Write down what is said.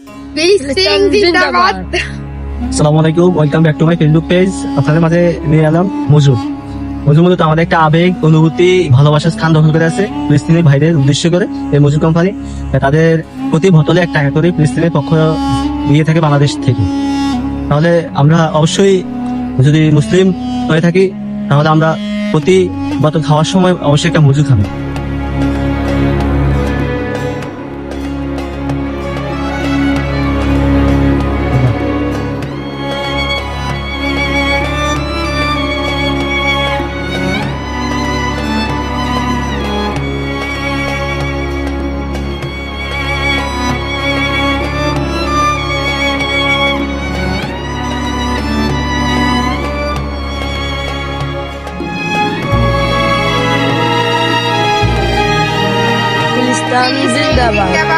ফিলিস্তিন জিন্দাবাদ। আসসালামু আলাইকুম, welcome back to my Facebook page. আপনাদের মাঝে নিয়ে এলাম মজুর মূলত আমাদের একটা আবেগ, অনুভূতি, ভালোবাসার স্থান দখল করে আছে ফিলিস্তিনের ভাইদের উদ্দেশ্য করে এই মজুর কোম্পানি তাদের প্রতি বোতলে 1 টাকা করে ফিলিস্তিনের পক্ষ দিয়ে থাকে বাংলাদেশ থেকে। তাহলে আমরা অবশ্যই যদি মুসলিম হয়ে থাকি তাহলে আমরা প্রতি বোতল খাওয়ার সময় অবশ্যই একটা মজুর খাবো। ফিলিস্তিন জিন্দাবাদ।